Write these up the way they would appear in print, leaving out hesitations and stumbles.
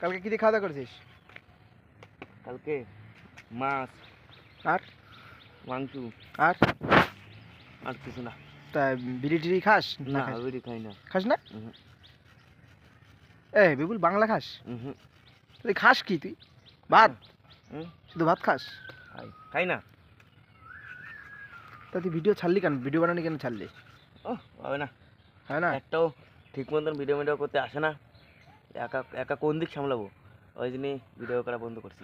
কালকে কি দিয়ে খাওয়া দাওয়া করেছিস? কালকে মাছ আর মাংস আর আর কিছু না। তা বিড়ি টিড়ি খাস না? না বিড়ি খাই না। খাস না? হুম এ বিপুল, বাংলা খাস? হুম। তুই খাস কি? তুই ভাত? হুম শুধু ভাত খাস? খাই না। তা তুই ভিডিও ছাড়লি কেন? ভিডিও বানানি কেন ছাড়লি? ও হবে না, হয় না? একটাও ঠিক মতন ভিডিও করতে আসে না। একা একা কোন দিক সামলাবো, ওই জন্যই ভিডিও করা বন্ধ করছি।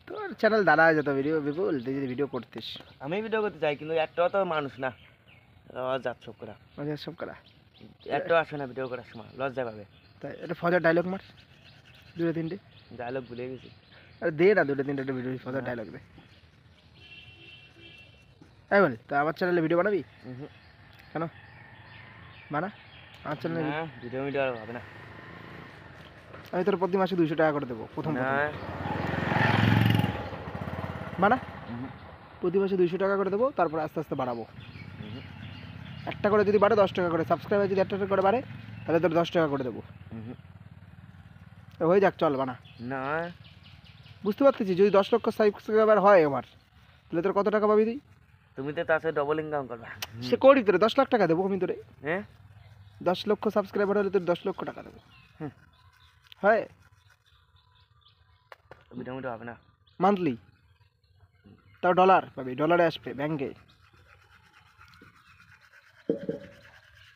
তোর চ্যানেল দাঁড়া যেত ভিডিও বিপুল, তুই যদি ভিডিও করতিস। আমি ভিডিও করতে চাই কিন্তু একটাও তো মানুষ না, লজ্জা সব করা, মজা সব করা। একটাও আসে না ভিডিও করার সময়, লজ্জা পাবে। তাই এটা ফজার ডায়লগ মার, দুটো তিনটে। ডায়লগ ভুলে গেছি। আরে দে না, দুটো তিনটে ভিডিও ফজার ডায়লগ দে। এই বল, তা আমার চ্যানেলে ভিডিও বানাবি? কেন বানা আমার চ্যানেলে। না ভিডিও ভিডিও আর হবে না। আমি তোর প্রতি মাসে 200 টাকা করে দেবো প্রথম না বানা। প্রতি মাসে 200 টাকা করে দেবো, তারপর আস্তে আস্তে বাড়াবো। একটা করে যদি বাড়ে 10 টাকা করে, সাবস্ক্রাইবার যদি একটা করে বাড়ে তাহলে তোর 10 টাকা করে দেবো। হয়ে যাক, চল বানা। না বুঝতে পারতেছি, যদি 10 লক্ষ সাবস্ক্রাইবার হয় আমার, তাহলে তোর কত টাকা পাবি তুই? তুমি তো তার সাথে ডবল ইনকাম করবা। সে করি তোরে 10 লাখ টাকা দেবো আমি তোরে। হ্যাঁ 10 লক্ষ সাবস্ক্রাইবার হলে তোর 10 লক্ষ টাকা দেবো। হয় ভিডিও ভিডিও হবে না। মান্থলি, তাও ডলার পাবি, ডলারে আসবে ব্যাংকে।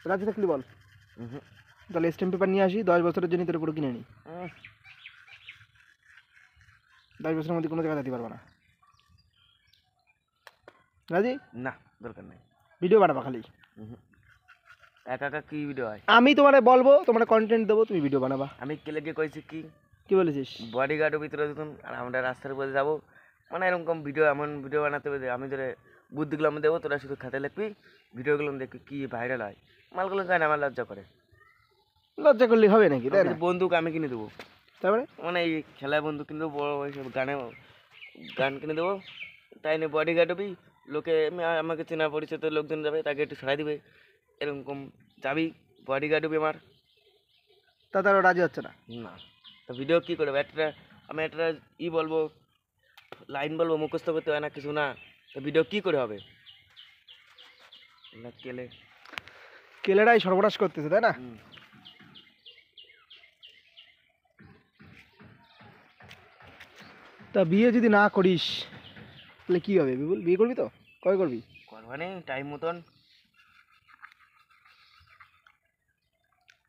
রাজি থাকলি বল, তাহলে স্ট্যাম্প পেপার নিয়ে আসি, 10 বছরের জন্য তোর পুরো কিনে নিই। 10 বছরের মধ্যে কোনো জায়গা যেতে পারবো না। রাজি? না দরকার নেই। ভিডিও বানাবা খালি। একা একা কি ভিডিও হয়? আমি তোমারে বলবো, তোমার কন্টেন্ট দেবো, তুমি ভিডিও বানাবা। আমি কেলেকে কইছি কি কি বলেছিস? বডিগার্ডের ভিতরে যখন আর আমরা রাস্তার উপরে যাবো, মানে এরকম ভিডিও, এমন ভিডিও বানাতে হবে যে আমি ধরে বুদ্ধিগুলো আমি দেবো, তোরা শুধু খাতে লিখবি, ভিডিওগুলো দেখবি কি ভাইরাল হয়। মালগুলো খায় না, আমার লজ্জা করে। লজ্জা করলে হবে নাকি, তাই না? বন্দুক আমি কিনে দেবো, তারপরে মানে এই খেলায় বন্দুক কিনে দেবো, বড় ওইসব গান কিনে দেবো। তাই নিয়ে বডিগার্ড হবি, লোকে আমাকে চেনা পরিচিত লোকজন যাবে, তাকে একটু সরাই দিবে, এরকম যাবি, বডিগার্ড হবি আমার। তা তারা রাজি হচ্ছে না। না তো ভিডিও কী করবো? আমি একটা বলবো, লাইন বলবো, মুখস্থ করতে হয় না কিছু না, তো ভিডিও কী করে হবে? না কেলেরাই সর্বনাশ করতেছে, তাই না? তা বিয়ে যদি না করিস তাহলে কি হবে বিপুল? বিয়ে করবি তো? কবে করবি? করবানি টাইম মতন।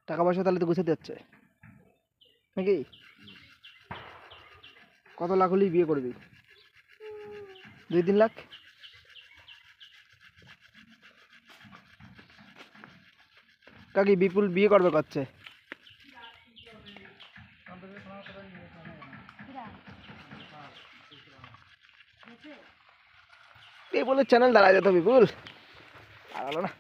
টাকা পয়সা তাহলে তো গুছাতে যাচ্ছে নাকি? কত লাখ হলেই বিয়ে করবি? 2-3 লাখ? কাকি বিপুল বিয়ে করবে করছে, এই বলে চ্যানেল দাঁড়ায় যেত বিপুল, আর হলো না।